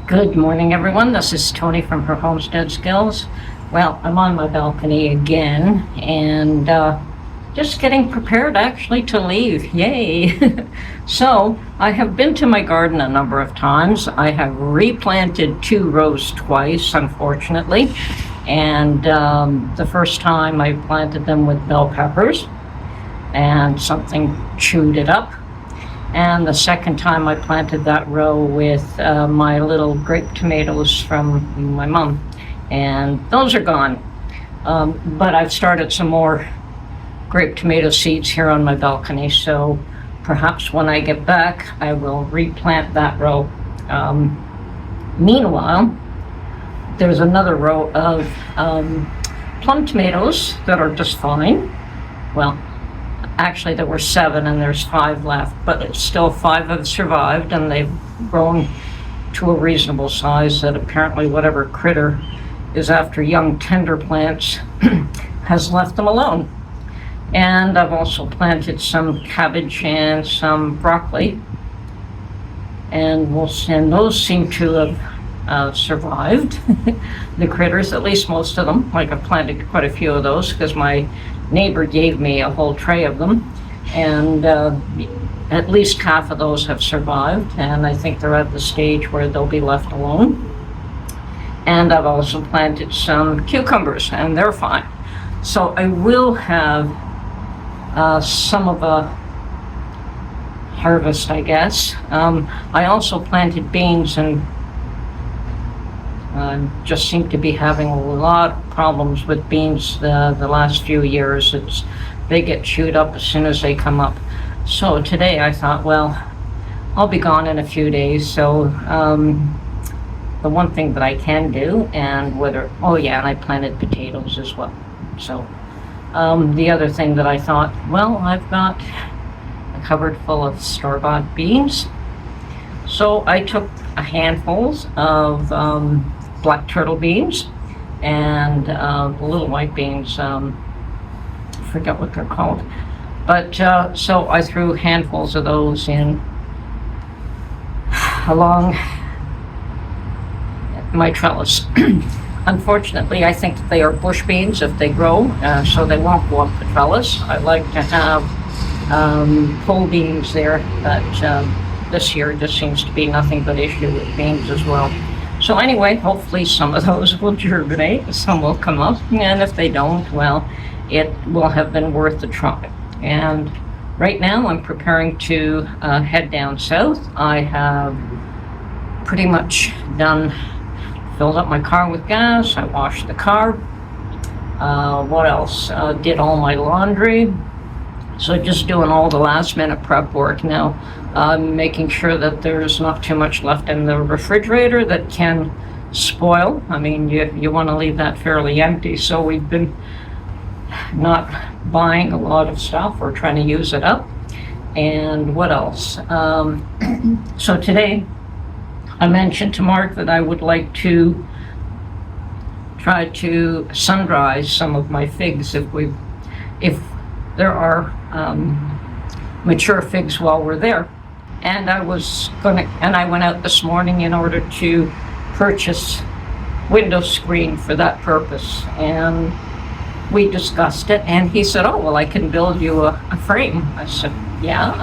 Good morning, everyone. This is Tony from her Homestead Skills. Well, I'm on my balcony again and just getting prepared actually to leave. Yay! So I have been to my garden a number of times. I have replanted 2 rows twice, unfortunately. And the first time I planted them with bell peppers and something chewed it up. And the second time I planted that row with my little grape tomatoes from my mom, and those are gone. But I've started some more grape tomato seeds here on my balcony, so perhaps when I get back I will replant that row. Meanwhile, there's another row of plum tomatoes that are just fine. Well, actually, there were 7 and there's 5 left, but it's still 5 have survived and they've grown to a reasonable size that apparently whatever critter is after young tender plants has left them alone. And I've also planted some cabbage and some broccoli, and those seem to have survived the critters, at least most of them. Like, I've planted quite a few of those because my neighbor gave me a whole tray of them, and at least half of those have survived, and I think they're at the stage where they'll be left alone. And I've also planted some cucumbers, and they're fine. So I will have some of a harvest, I guess. I also planted beans, and just seem to be having a lot of problems with beans the last few years. They get chewed up as soon as they come up. So today I thought, well, I'll be gone in a few days, so the one thing that I can do, and and I planted potatoes as well. So the other thing that I thought, well, I've got a cupboard full of store-bought beans. So I took a handfuls of black turtle beans and little white beans, I forget what they're called, but so I threw handfuls of those in along my trellis. Unfortunately, I think that they are bush beans if they grow, so they won't go up the trellis. I like to have pole beans there, but this year just seems to be nothing but issue with beans as well. So anyway, hopefully some of those will germinate, some will come up, and if they don't, well, it will have been worth a try. And right now I'm preparing to head down south. I have pretty much filled up my car with gas, I washed the car, what else? Did all my laundry. So just doing all the last minute prep work now. Making sure that there's not too much left in the refrigerator that can spoil. I mean, you want to leave that fairly empty, so we've been not buying a lot of stuff or trying to use it up. And what else? So today I mentioned to Mark that I would like to try to sun dry some of my figs if there are mature figs while we're there. And I went out this morning in order to purchase window screen for that purpose. And we discussed it, and he said, "Oh, well, I can build you a frame." I said, "Yeah,"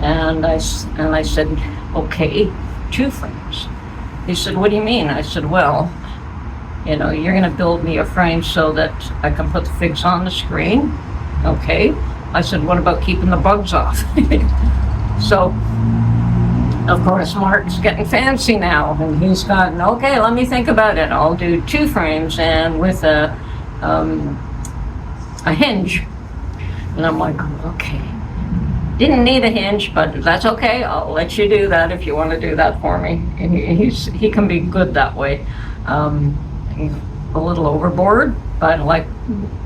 and I said, "Okay, 2 frames." He said, "What do you mean?" I said, "Well, you're going to build me a frame so that I can put the figs on the screen." Okay. I said, "What about keeping the bugs off?" So, of course, Mark's getting fancy now, and he's gotten, "Okay, let me think about it. I'll do 2 frames and with a hinge." And I'm like, "Okay, didn't need a hinge, but that's okay. I'll let you do that if you want to do that for me." And he can be good that way. A little overboard, but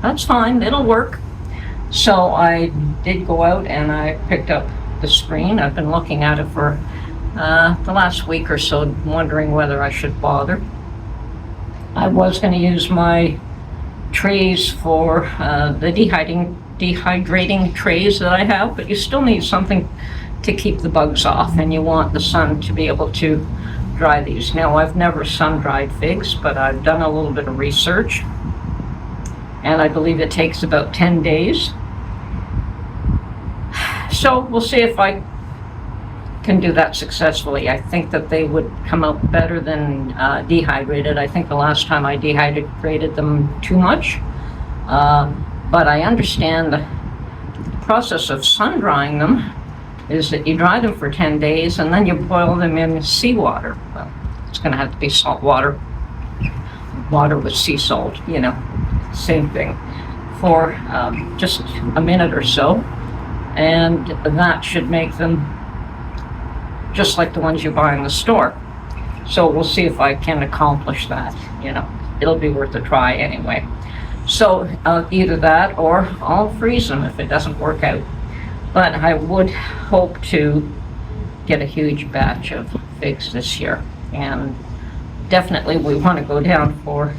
that's fine. It'll work. So I did go out and I picked up the screen. I've been looking at it for the last week or so, wondering whether I should bother. I was going to use my trays for the dehydrating trays that I have, but you still need something to keep the bugs off, and you want the sun to be able to dry these. Now, I've never sun-dried figs, but I've done a little bit of research, and I believe it takes about 10 days. So we'll see if I can do that successfully. I think that they would come out better than dehydrated. I think the last time I dehydrated them too much, but I understand the process of sun drying them is that you dry them for 10 days and then you boil them in seawater. Well, it's going to have to be salt water, water with sea salt, you know, same thing, for just a minute or so, and that should make them just like the ones you buy in the store. So we'll see if I can accomplish that. You know, it'll be worth a try anyway. So either that or I'll freeze them if it doesn't work out. But I would hope to get a huge batch of figs this year. And definitely we want to go down for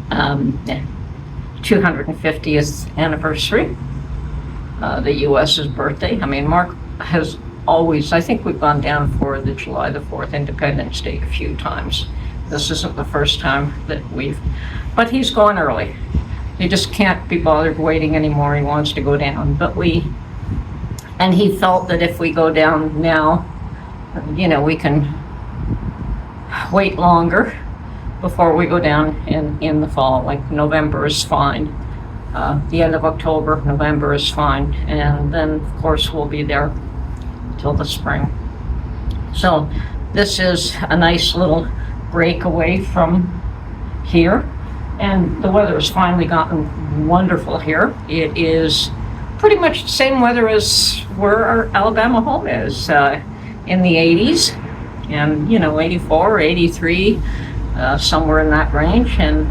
250th anniversary, the U.S.'s birthday. I mean, Mark has always, I think we've gone down for the July the 4th Independence Day a few times. This isn't the first time that but he's going early. He just can't be bothered waiting anymore. He wants to go down. And he felt that if we go down now, you know, we can wait longer before we go down in the fall. Like November is fine. The end of October, November is fine. And then, of course, we'll be there till the spring. So this is a nice little break away from here. And the weather has finally gotten wonderful here. It is pretty much the same weather as where our Alabama home is, in the 80s, and, you know, 84, 83, somewhere in that range. And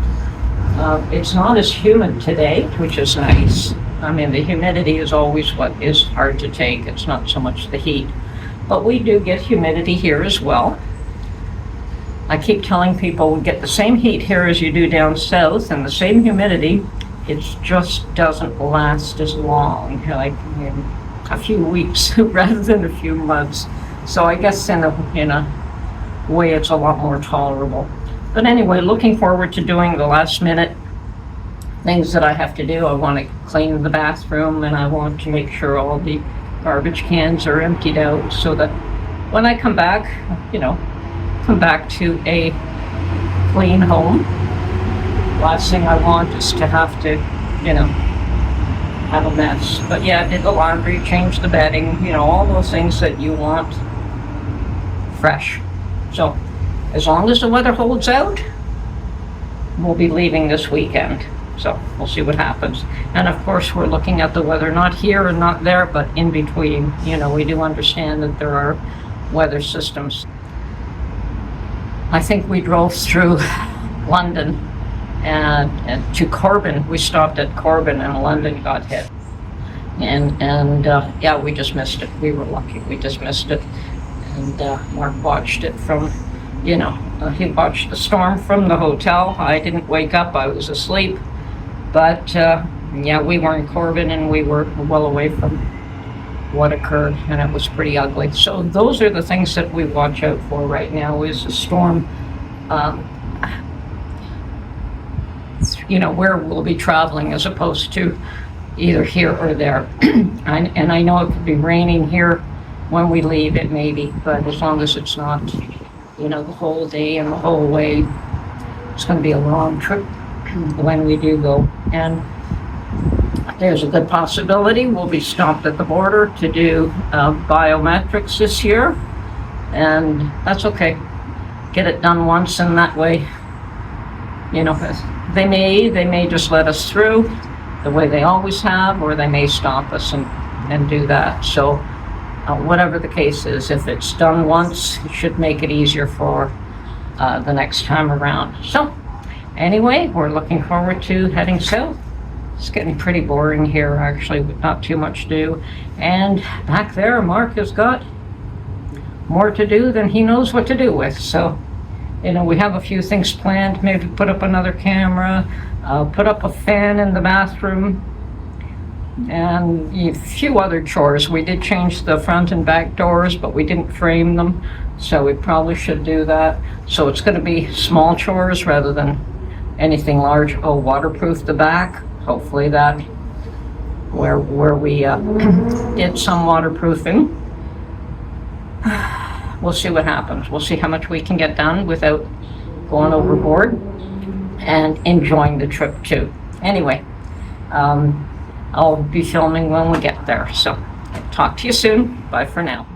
it's not as humid today, which is nice. I mean, the humidity is always what is hard to take. It's not so much the heat, but we do get humidity here as well. I keep telling people we get the same heat here as you do down south and the same humidity. It just doesn't last as long, like a few weeks rather than a few months. So I guess in a way it's a lot more tolerable. But anyway, looking forward to doing the last minute things that I have to do. I want to clean the bathroom, and I want to make sure all the garbage cans are emptied out so that when I come back, you know, come back to a clean home. Last thing I want is to have to, you know, have a mess. But yeah, I did the laundry, changed the bedding, you know, all those things that you want fresh. So as long as the weather holds out, we'll be leaving this weekend. So we'll see what happens. And of course, we're looking at the weather, not here and not there, but in between. You know, we do understand that there are weather systems. I think we drove through London and to Corbin. We stopped at Corbin and London got hit. And yeah, we just missed it. We were lucky. We just missed it. And Mark watched it from, you know, he watched the storm from the hotel. I didn't wake up. I was asleep. But yeah, we were in Corbin and we were well away from what occurred, and it was pretty ugly. So those are the things that we watch out for right now, is a storm, you know, where we'll be traveling as opposed to either here or there. And I know it could be raining here when we leave, it may be, but as long as it's not, you know, the whole day and the whole way, it's going to be a long trip when we do go. And there's a good possibility we'll be stopped at the border to do biometrics this year, and that's okay. Get it done once, and that way, you know, they may just let us through the way they always have, or they may stop us and do that. So whatever the case is, if it's done once, it should make it easier for the next time around. So anyway, we're looking forward to heading south. It's getting pretty boring here, actually, with not too much to do. And back there, Mark has got more to do than he knows what to do with. So, you know, we have a few things planned. Maybe put up another camera, put up a fan in the bathroom. and a few other chores. We did change the front and back doors, but we didn't frame them, so we probably should do that. So it's going to be small chores rather than anything large. Oh, waterproof the back. Hopefully that, where we did some waterproofing. We'll see what happens. We'll see how much we can get done without going overboard, and enjoying the trip too. Anyway, I'll be filming when we get there. So talk to you soon. Bye for now.